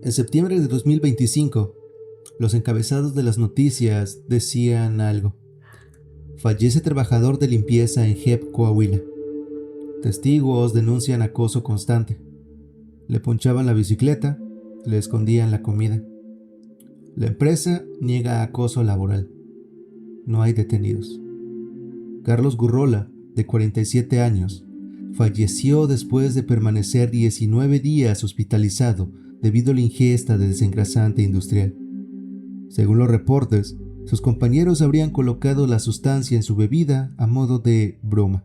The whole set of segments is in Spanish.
En septiembre de 2025, los encabezados de las noticias decían algo. Fallece trabajador de limpieza en JEP Coahuila. Testigos denuncian acoso constante. Le ponchaban la bicicleta, le escondían la comida. La empresa niega acoso laboral. No hay detenidos. Carlos Gurrola, de 47 años, falleció después de permanecer 19 días hospitalizado debido a la ingesta de desengrasante industrial. Según los reportes, sus compañeros habrían colocado la sustancia en su bebida a modo de broma.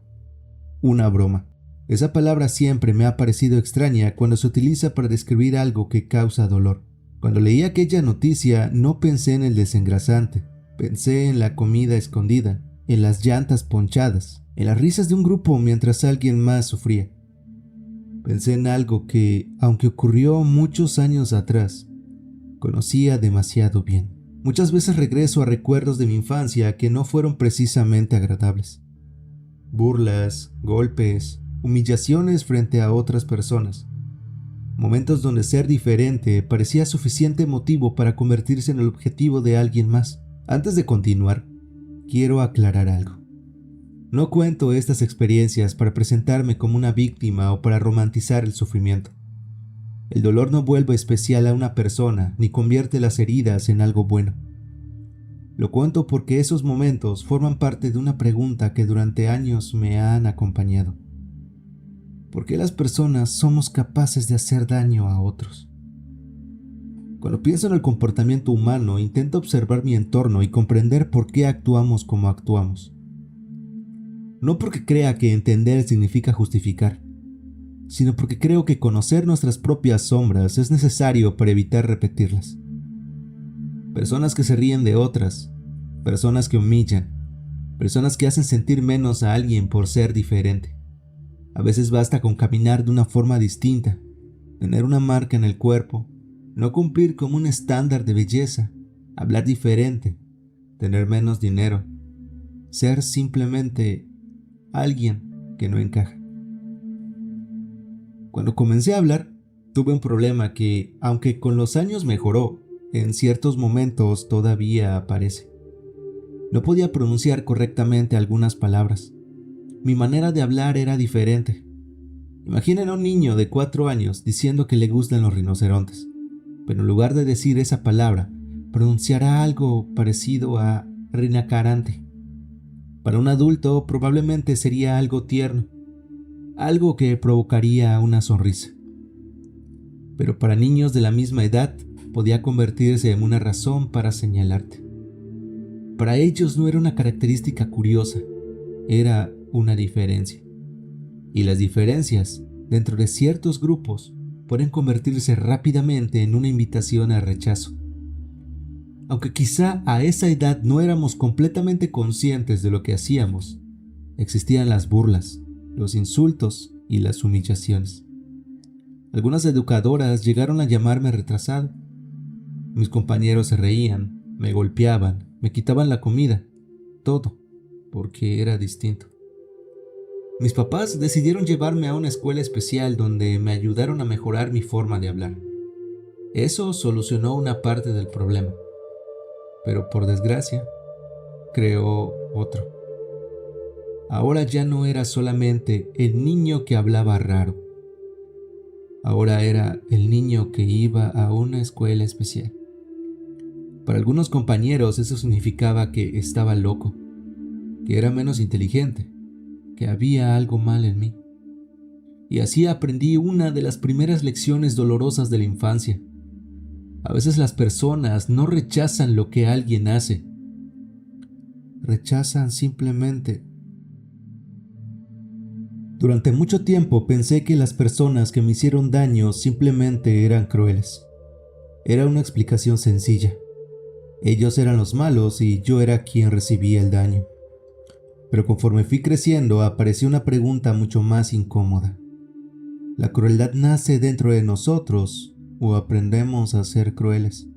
Una broma. Esa palabra siempre me ha parecido extraña cuando se utiliza para describir algo que causa dolor. Cuando leí aquella noticia no pensé en el desengrasante, pensé en la comida escondida, en las llantas ponchadas, en las risas de un grupo mientras alguien más sufría. Pensé en algo que, aunque ocurrió muchos años atrás, conocía demasiado bien. Muchas veces regreso a recuerdos de mi infancia que no fueron precisamente agradables. Burlas, golpes, humillaciones frente a otras personas. Momentos donde ser diferente parecía suficiente motivo para convertirse en el objetivo de alguien más. Antes de continuar, quiero aclarar algo. No cuento estas experiencias para presentarme como una víctima o para romantizar el sufrimiento. El dolor no vuelve especial a una persona ni convierte las heridas en algo bueno. Lo cuento porque esos momentos forman parte de una pregunta que durante años me han acompañado. ¿Por qué las personas somos capaces de hacer daño a otros? Cuando pienso en el comportamiento humano, intento observar mi entorno y comprender por qué actuamos como actuamos. No porque crea que entender significa justificar, sino porque creo que conocer nuestras propias sombras es necesario para evitar repetirlas. Personas que se ríen de otras, personas que humillan, personas que hacen sentir menos a alguien por ser diferente. A veces basta con caminar de una forma distinta, tener una marca en el cuerpo, no cumplir como un estándar de belleza, hablar diferente, tener menos dinero, ser simplemente alguien que no encaja. Cuando comencé a hablar, tuve un problema que, aunque con los años mejoró, en ciertos momentos todavía aparece. No podía pronunciar correctamente algunas palabras. Mi manera de hablar era diferente. Imaginen a un niño de 4 años diciendo que le gustan los rinocerontes, pero en lugar de decir esa palabra, pronunciará algo parecido a rinacarante. Para un adulto probablemente sería algo tierno, algo que provocaría una sonrisa. Pero para niños de la misma edad podía convertirse en una razón para señalarte. Para ellos no era una característica curiosa, era una diferencia. Y las diferencias, dentro de ciertos grupos, pueden convertirse rápidamente en una invitación al rechazo. Aunque quizá a esa edad no éramos completamente conscientes de lo que hacíamos, existían las burlas, los insultos y las humillaciones. Algunas educadoras llegaron a llamarme retrasado. Mis compañeros se reían, me golpeaban, me quitaban la comida, todo, porque era distinto. Mis papás decidieron llevarme a una escuela especial donde me ayudaron a mejorar mi forma de hablar. Eso solucionó una parte del problema, pero por desgracia, creó otro. Ahora ya no era solamente el niño que hablaba raro. Ahora era el niño que iba a una escuela especial. Para algunos compañeros eso significaba que estaba loco, que era menos inteligente, que había algo mal en mí. Y así aprendí una de las primeras lecciones dolorosas de la infancia. A veces las personas no rechazan lo que alguien hace, rechazan simplemente. Durante mucho tiempo pensé que las personas que me hicieron daño simplemente eran crueles. Era una explicación sencilla. Ellos eran los malos y yo era quien recibía el daño. Pero conforme fui creciendo apareció una pregunta mucho más incómoda. ¿La crueldad nace dentro de nosotros o aprendemos a ser crueles?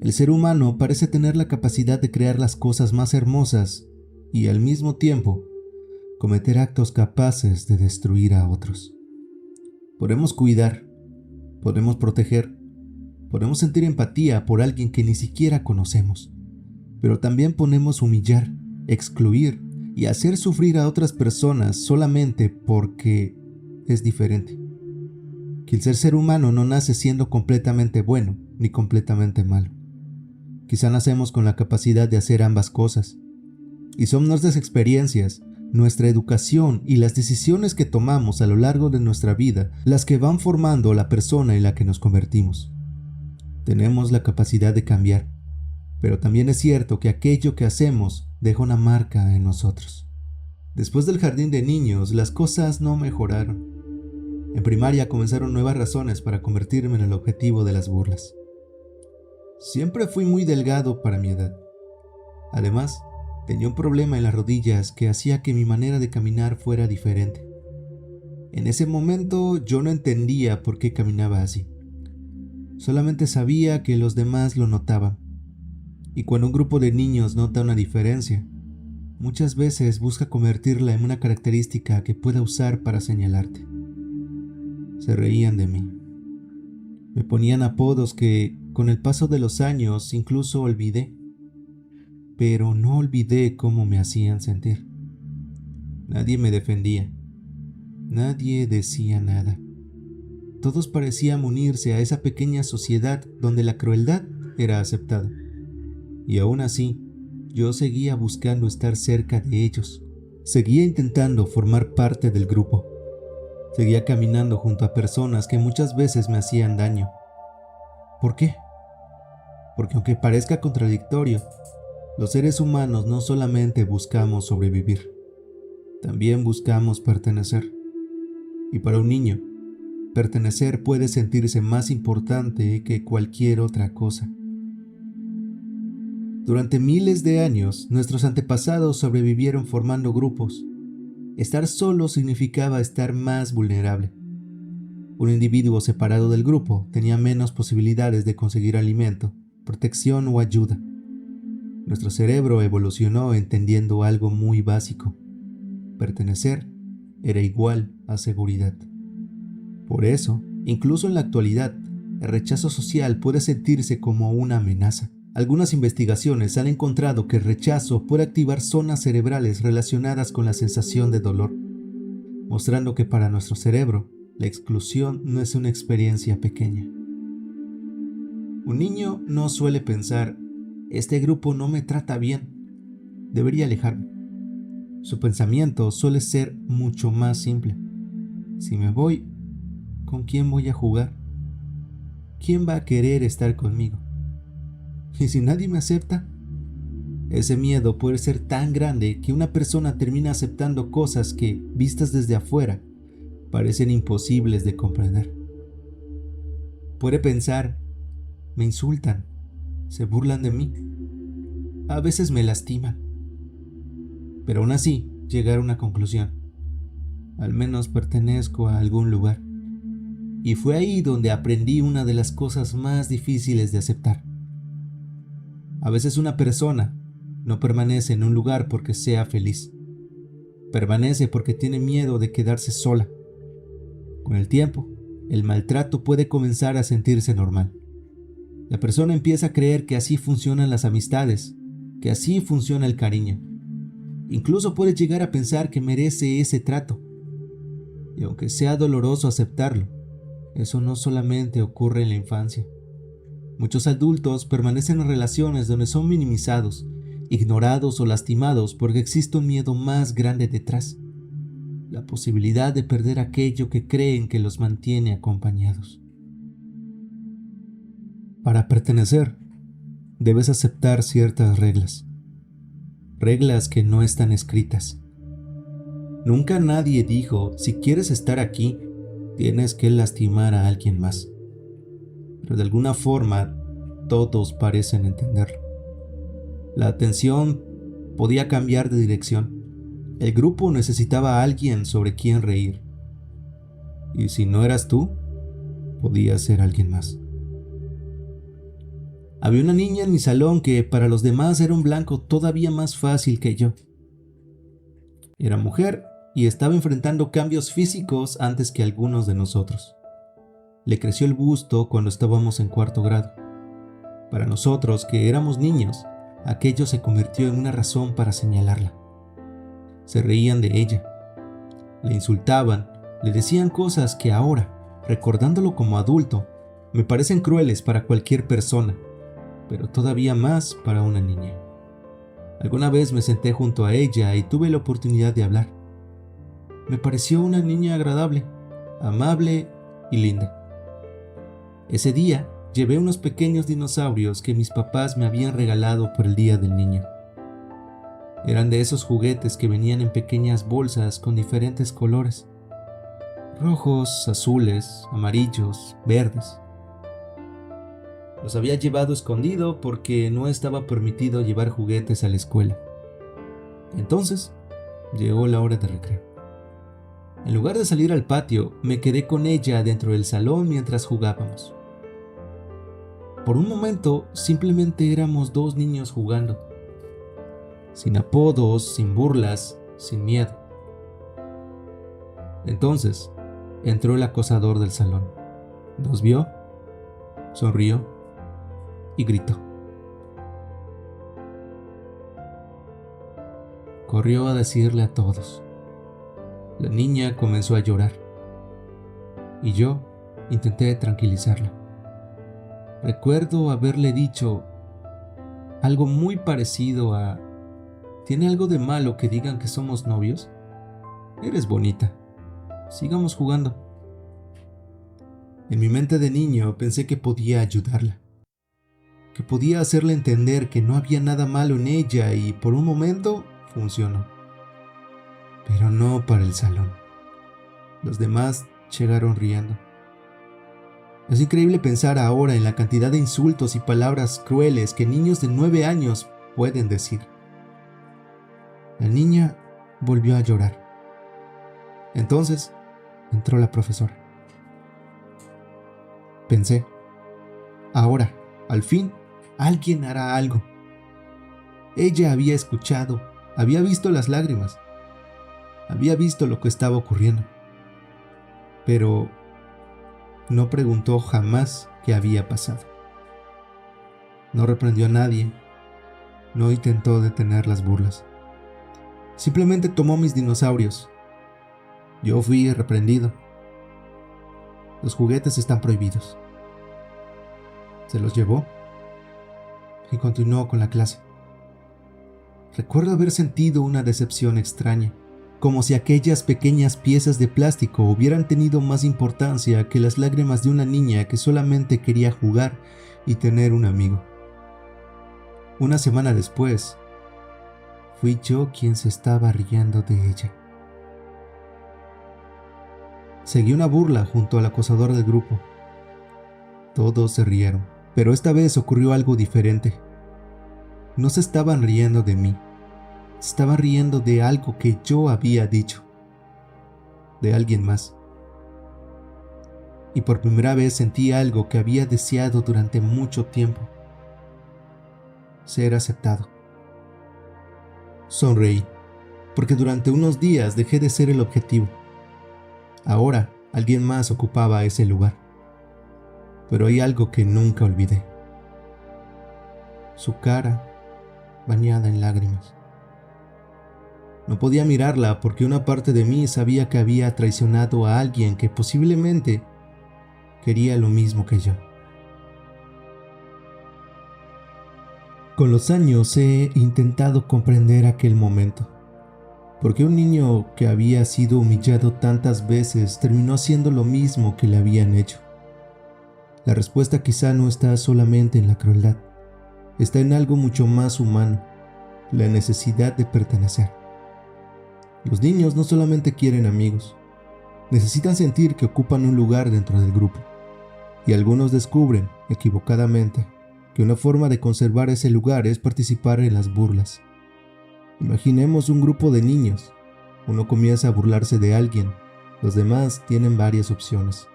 El ser humano parece tener la capacidad de crear las cosas más hermosas y al mismo tiempo cometer actos capaces de destruir a otros. Podemos cuidar, podemos proteger, Podemos sentir empatía por alguien que ni siquiera conocemos, pero también podemos humillar, excluir y hacer sufrir a otras personas solamente porque es diferente. Que el ser humano no nace siendo completamente bueno ni completamente malo. Quizá nacemos con la capacidad de hacer ambas cosas, y son nuestras experiencias, nuestra educación y las decisiones que tomamos a lo largo de nuestra vida las que van formando la persona en la que nos convertimos. Tenemos la capacidad de cambiar, pero también es cierto que aquello que hacemos deja una marca en nosotros. Después del jardín de niños, las cosas no mejoraron. En primaria comenzaron nuevas razones para convertirme en el objetivo de las burlas. Siempre fui muy delgado para mi edad. Además, tenía un problema en las rodillas que hacía que mi manera de caminar fuera diferente. En ese momento yo no entendía por qué caminaba así. Solamente sabía que los demás lo notaban. Y cuando un grupo de niños nota una diferencia, muchas veces busca convertirla en una característica que pueda usar para señalarte. Se reían de mí. Me ponían apodos que, con el paso de los años, incluso olvidé. Pero no olvidé cómo me hacían sentir. Nadie me defendía. Nadie decía nada. Todos parecían unirse a esa pequeña sociedad donde la crueldad era aceptada. Y aún así, yo seguía buscando estar cerca de ellos. Seguía intentando formar parte del grupo. Seguía caminando junto a personas que muchas veces me hacían daño. ¿Por qué? Porque aunque parezca contradictorio, los seres humanos no solamente buscamos sobrevivir, también buscamos pertenecer. Y para un niño, pertenecer puede sentirse más importante que cualquier otra cosa. Durante miles de años, nuestros antepasados sobrevivieron formando grupos. Estar solo significaba estar más vulnerable. Un individuo separado del grupo tenía menos posibilidades de conseguir alimento, protección o ayuda. Nuestro cerebro evolucionó entendiendo algo muy básico. Pertenecer era igual a seguridad. Por eso, incluso en la actualidad, el rechazo social puede sentirse como una amenaza. Algunas investigaciones han encontrado que el rechazo puede activar zonas cerebrales relacionadas con la sensación de dolor, mostrando que para nuestro cerebro, la exclusión no es una experiencia pequeña. Un niño no suele pensar, este grupo no me trata bien, debería alejarme. Su pensamiento suele ser mucho más simple. Si me voy, ¿con quién voy a jugar? ¿Quién va a querer estar conmigo? ¿Y si nadie me acepta? Ese miedo puede ser tan grande que una persona termina aceptando cosas que, vistas desde afuera, parecen imposibles de comprender. Puede pensar, me insultan, se burlan de mí, a veces me lastiman. Pero aún así, llegar a una conclusión. Al menos pertenezco a algún lugar. Y fue ahí donde aprendí una de las cosas más difíciles de aceptar. A veces una persona no permanece en un lugar porque sea feliz. Permanece porque tiene miedo de quedarse sola. Con el tiempo, el maltrato puede comenzar a sentirse normal. La persona empieza a creer que así funcionan las amistades, que así funciona el cariño. Incluso puede llegar a pensar que merece ese trato. Y aunque sea doloroso aceptarlo, eso no solamente ocurre en la infancia. Muchos adultos permanecen en relaciones donde son minimizados, ignorados o lastimados porque existe un miedo más grande detrás. La posibilidad de perder aquello que creen que los mantiene acompañados. Para pertenecer, debes aceptar ciertas reglas. Reglas que no están escritas. Nunca nadie dijo, si quieres estar aquí, tienes que lastimar a alguien más. Pero de alguna forma, todos parecen entenderlo. La atención podía cambiar de dirección. El grupo necesitaba a alguien sobre quien reír. Y si no eras tú, podía ser alguien más. Había una niña en mi salón que para los demás era un blanco todavía más fácil que yo. Era mujer y estaba enfrentando cambios físicos antes que algunos de nosotros. Le creció el busto cuando estábamos en cuarto grado. Para nosotros, que éramos niños, aquello se convirtió en una razón para señalarla. Se reían de ella, le insultaban, le decían cosas que ahora, recordándolo como adulto, me parecen crueles para cualquier persona, pero todavía más para una niña. Alguna vez me senté junto a ella y tuve la oportunidad de hablar. Me pareció una niña agradable, amable y linda. Ese día llevé unos pequeños dinosaurios que mis papás me habían regalado por el Día del Niño. Eran de esos juguetes que venían en pequeñas bolsas con diferentes colores: rojos, azules, amarillos, verdes. Los había llevado escondido porque no estaba permitido llevar juguetes a la escuela. Entonces, llegó la hora de recreo. En lugar de salir al patio, me quedé con ella dentro del salón mientras jugábamos. Por un momento, simplemente éramos dos niños jugando. Sin apodos, sin burlas, sin miedo. Entonces, entró el acosador del salón. Nos vio, sonrió y gritó. Corrió a decirle a todos. La niña comenzó a llorar y yo intenté tranquilizarla. Recuerdo haberle dicho algo muy parecido a: ¿tiene algo de malo que digan que somos novios? Eres bonita. Sigamos jugando. En mi mente de niño pensé que podía ayudarla, que podía hacerle entender que no había nada malo en ella, y por un momento funcionó. Pero no para el salón. Los demás llegaron riendo. Es increíble pensar ahora en la cantidad de insultos y palabras crueles que niños de 9 años pueden decir. La niña volvió a llorar. Entonces entró la profesora. Pensé, ahora, al fin, alguien hará algo. Ella había escuchado, había visto las lágrimas, había visto lo que estaba ocurriendo, pero no preguntó jamás qué había pasado. No reprendió a nadie, no intentó detener las burlas. Simplemente tomó mis dinosaurios. Yo fui reprendido. Los juguetes están prohibidos. Se los llevó y continuó con la clase. Recuerdo haber sentido una decepción extraña, como si aquellas pequeñas piezas de plástico hubieran tenido más importancia que las lágrimas de una niña que solamente quería jugar y tener un amigo. Una semana después, fui yo quien se estaba riendo de ella. Seguí una burla junto al acosador del grupo. Todos se rieron, pero esta vez ocurrió algo diferente. No se estaban riendo de mí, se estaban riendo de algo que yo había dicho, de alguien más. Y por primera vez sentí algo que había deseado durante mucho tiempo: ser aceptado. Sonreí, porque durante unos días dejé de ser el objetivo. Ahora alguien más ocupaba ese lugar. Pero hay algo que nunca olvidé: su cara bañada en lágrimas. No podía mirarla porque una parte de mí sabía que había traicionado a alguien que posiblemente quería lo mismo que yo. Con los años he intentado comprender aquel momento. ¿Por qué un niño que había sido humillado tantas veces terminó haciendo lo mismo que le habían hecho? La respuesta quizá no está solamente en la crueldad, está en algo mucho más humano: la necesidad de pertenecer. Los niños no solamente quieren amigos, necesitan sentir que ocupan un lugar dentro del grupo. Y algunos descubren, equivocadamente, que una forma de conservar ese lugar es participar en las burlas. Imaginemos un grupo de niños. Uno comienza a burlarse de alguien, los demás tienen varias opciones.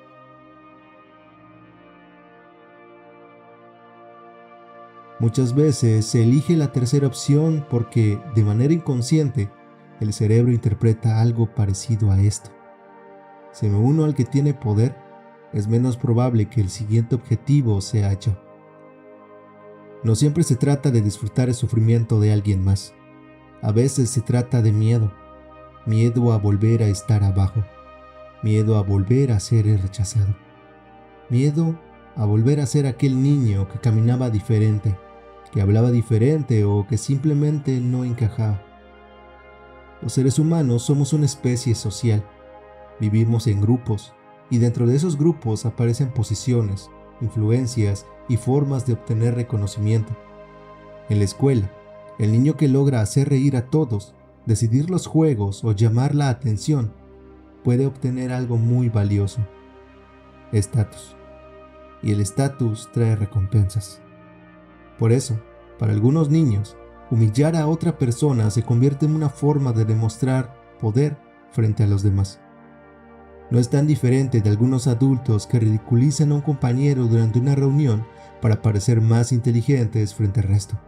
Muchas veces se elige la tercera opción porque, de manera inconsciente, el cerebro interpreta algo parecido a esto: si me uno al que tiene poder, es menos probable que el siguiente objetivo sea hecho. No siempre se trata de disfrutar el sufrimiento de alguien más. A veces se trata de miedo. Miedo a volver a estar abajo. Miedo a volver a ser el rechazado. Miedo a volver a ser aquel niño que caminaba diferente, que hablaba diferente o que simplemente no encajaba. Los seres humanos somos una especie social. Vivimos en grupos y dentro de esos grupos aparecen posiciones, influencias y formas de obtener reconocimiento. En la escuela, el niño que logra hacer reír a todos, decidir los juegos o llamar la atención, puede obtener algo muy valioso: estatus. Y el estatus trae recompensas. Por eso, para algunos niños, humillar a otra persona se convierte en una forma de demostrar poder frente a los demás. No es tan diferente de algunos adultos que ridiculizan a un compañero durante una reunión para parecer más inteligentes frente al resto.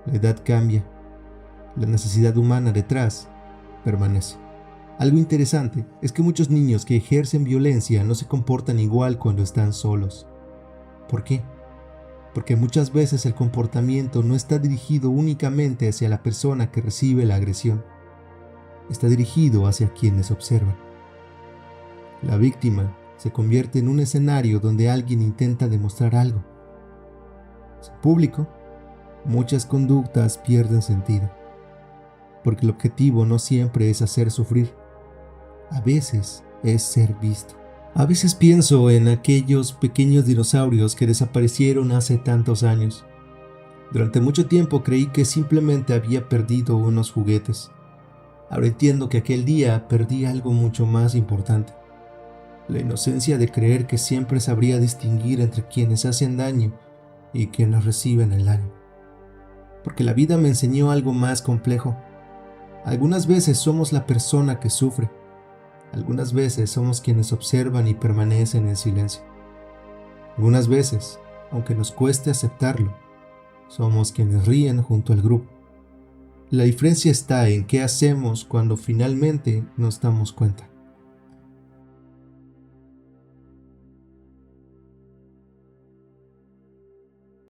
La edad cambia, la necesidad humana detrás permanece. Algo interesante es que muchos niños que ejercen violencia no se comportan igual cuando están solos. ¿Por qué? Porque muchas veces el comportamiento no está dirigido únicamente hacia la persona que recibe la agresión. Está dirigido hacia quienes observan. La víctima se convierte en un escenario donde alguien intenta demostrar algo. En público, muchas conductas pierden sentido, porque el objetivo no siempre es hacer sufrir. A veces es ser visto. A veces pienso en aquellos pequeños dinosaurios que desaparecieron hace tantos años. Durante mucho tiempo creí que simplemente había perdido unos juguetes. Ahora entiendo que aquel día perdí algo mucho más importante: la inocencia de creer que siempre sabría distinguir entre quienes hacen daño y quienes reciben el daño. Porque la vida me enseñó algo más complejo. Algunas veces somos la persona que sufre. Algunas veces somos quienes observan y permanecen en silencio. Algunas veces, aunque nos cueste aceptarlo, somos quienes ríen junto al grupo. La diferencia está en qué hacemos cuando finalmente nos damos cuenta.